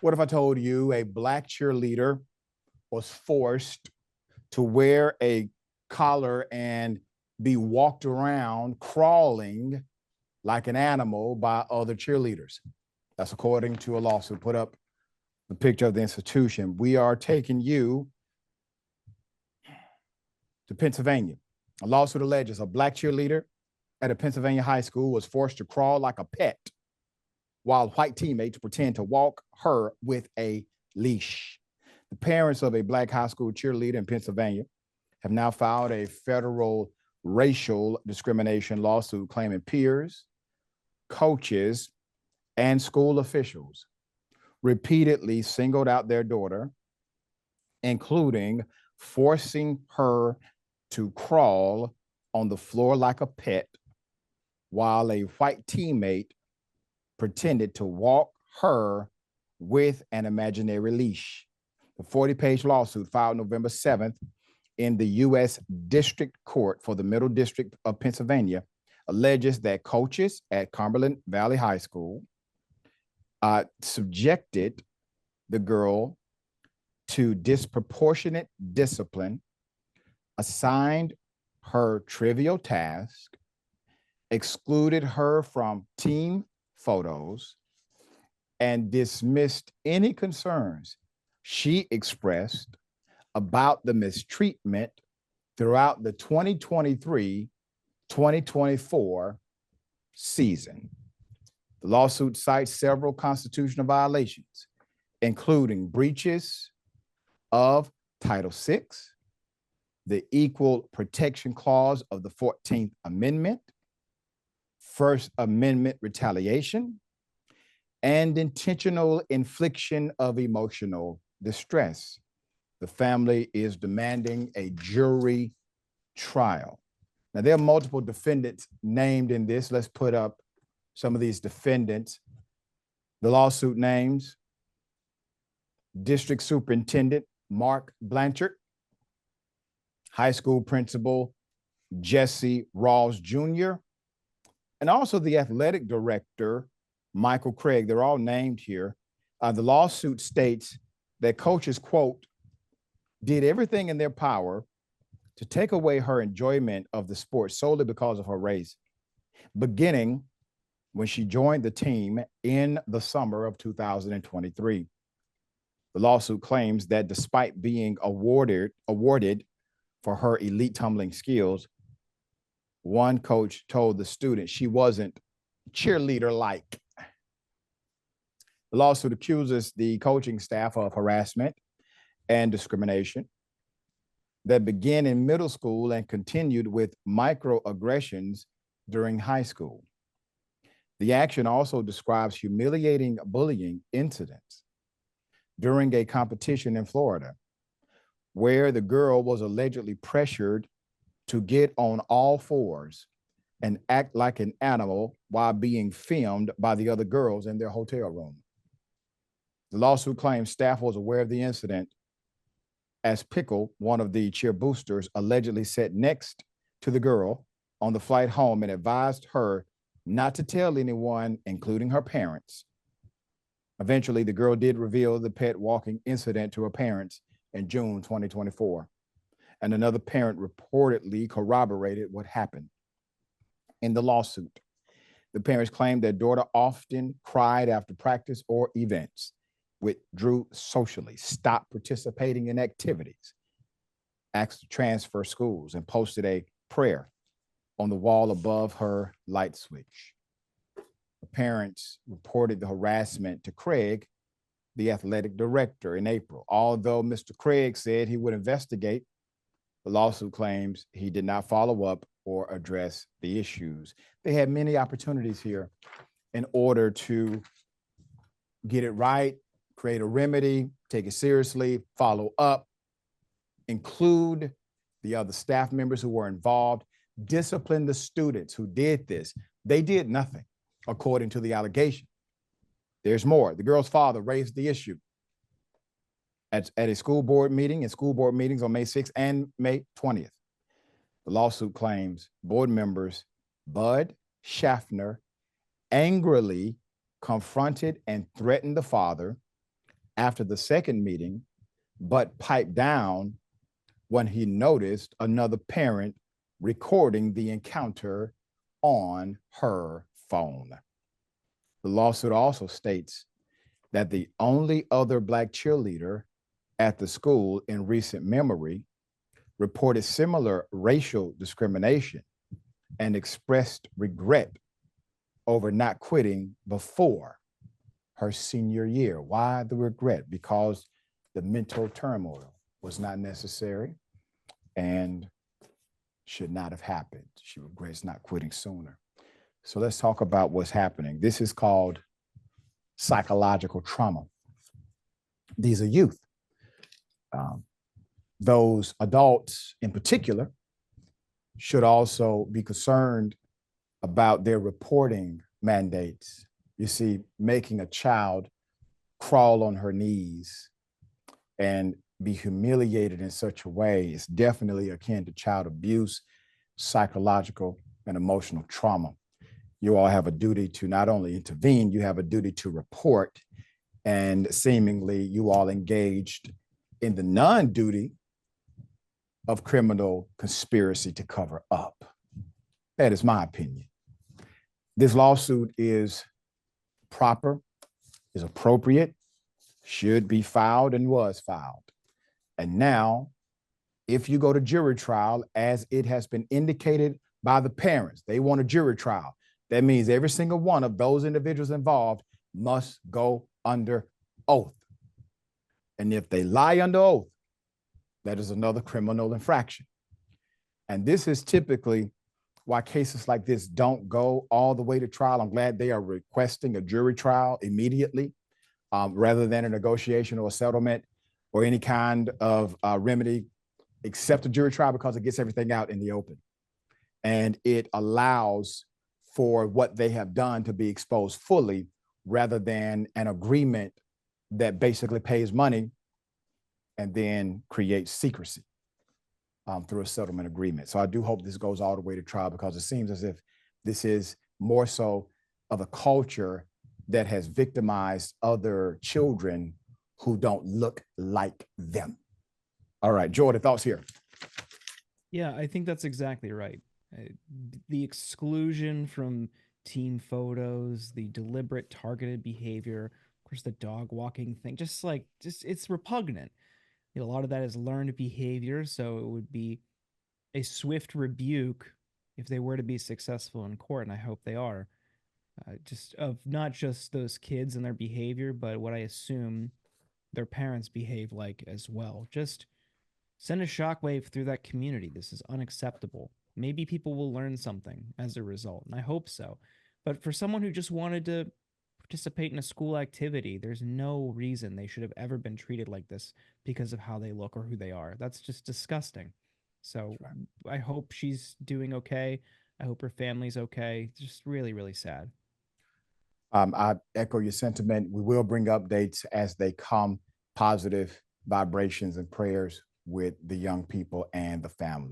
What if I told you a black cheerleader was forced to wear a collar and be walked around crawling like an animal by other cheerleaders? That's according to a lawsuit. Put up the picture of the institution. We are taking you to Pennsylvania. A lawsuit alleges a black cheerleader at a Pennsylvania high school was forced to crawl like a pet while white teammates pretend to walk her with a leash. The parents of a black high school cheerleader in Pennsylvania have now filed a federal racial discrimination lawsuit claiming peers, coaches, and school officials repeatedly singled out their daughter, including forcing her to crawl on the floor like a pet while a white teammate pretended to walk her with an imaginary leash. The 40-page lawsuit filed November 7th in the U.S. District Court for the Middle District of Pennsylvania alleges that coaches at Cumberland Valley High School subjected the girl to disproportionate discipline, assigned her trivial task, excluded her from team photos, and dismissed any concerns she expressed about the mistreatment throughout the 2023-2024 season. The lawsuit cites several constitutional violations, including breaches of Title VI, the Equal Protection Clause of the 14th Amendment, First Amendment retaliation, and intentional infliction of emotional distress. The family is demanding a jury trial. Now, there are multiple defendants named in this. Let's put up some of these defendants. The lawsuit names: District Superintendent Mark Blanchard, High School Principal Jesse Rawls Jr., and also the athletic director, Michael Craig. They're all named here. The lawsuit states that coaches, quote, did everything in their power to take away her enjoyment of the sport solely because of her race, beginning when she joined the team in the summer of 2023. The lawsuit claims that despite being awarded for her elite tumbling skills, one coach told the student she wasn't cheerleader-like. The lawsuit accuses the coaching staff of harassment and discrimination that began in middle school and continued with microaggressions during high school. The action also describes humiliating bullying incidents during a competition in Florida, where the girl was allegedly pressured to get on all fours and act like an animal while being filmed by the other girls in their hotel room. The lawsuit claims staff was aware of the incident as Pickle, one of the cheer boosters, allegedly sat next to the girl on the flight home and advised her not to tell anyone, including her parents. Eventually, the girl did reveal the pet walking incident to her parents in June 2024, and another parent reportedly corroborated what happened. In the lawsuit, the parents claimed their daughter often cried after practice or events, withdrew socially, stopped participating in activities, asked to transfer schools, and posted a prayer on the wall above her light switch. The parents reported the harassment to Craig, the athletic director, in April. Although Mr. Craig said he would investigate, the lawsuit claims he did not follow up or address the issues. They had many opportunities here in order to get it right, create a remedy, take it seriously, follow up, include the other staff members who were involved, discipline the students who did this. They did nothing, according to the allegation. There's more. The girl's father raised the issue at a school board meeting and school board meetings on May 6th and May 20th. The lawsuit claims board members Bud Schaffner angrily confronted and threatened the father, after the second meeting, but piped down when he noticed another parent recording the encounter on her phone. The lawsuit also states that the only other Black cheerleader at the school in recent memory reported similar racial discrimination and expressed regret over not quitting before her senior year. Why the regret? Because the mental turmoil was not necessary and should not have happened. She regrets not quitting sooner. So let's talk about what's happening. This is called psychological trauma. These are youth. Those adults in particular should also be concerned about their reporting mandates. You see, making a child crawl on her knees and be humiliated in such a way is definitely akin to child abuse, psychological and emotional trauma. You all have a duty to not only intervene, you have a duty to report, and seemingly you all engaged in the non-duty of criminal conspiracy to cover up. That is my opinion. This lawsuit is proper, is appropriate, should be filed, and was filed. And now, if you go to jury trial, as it has been indicated by the parents, they want a jury trial. That means every single one of those individuals involved must go under oath. And if they lie under oath, that is another criminal infraction. And this is typically why cases like this don't go all the way to trial. I'm glad they are requesting a jury trial immediately rather than a negotiation or a settlement or any kind of remedy, except a jury trial, because it gets everything out in the open. And it allows for what they have done to be exposed fully rather than an agreement that basically pays money and then creates secrecy through a settlement agreement. So I do hope this goes all the way to trial, because it seems as if this is more so of a culture that has victimized other children who don't look like them. All right, Jordan, thoughts here? Yeah, I think that's exactly right. The exclusion from team photos, the deliberate targeted behavior, of course, the dog walking thing, just it's repugnant. A lot of that is learned behavior, so it would be a swift rebuke if they were to be successful in court, and I hope they are. Just of not just those kids and their behavior, but what I assume their parents behave like as well. Just send a shockwave through that community. This is unacceptable. Maybe people will learn something as a result, and I hope so. But for someone who just wanted to participate in a school activity, there's no reason they should have ever been treated like this because of how they look or who they are. That's just disgusting. So I hope she's doing okay. I hope her family's okay. It's just really, really sad. I echo your sentiment. We will bring updates as they come, positive vibrations and prayers with the young people and the family.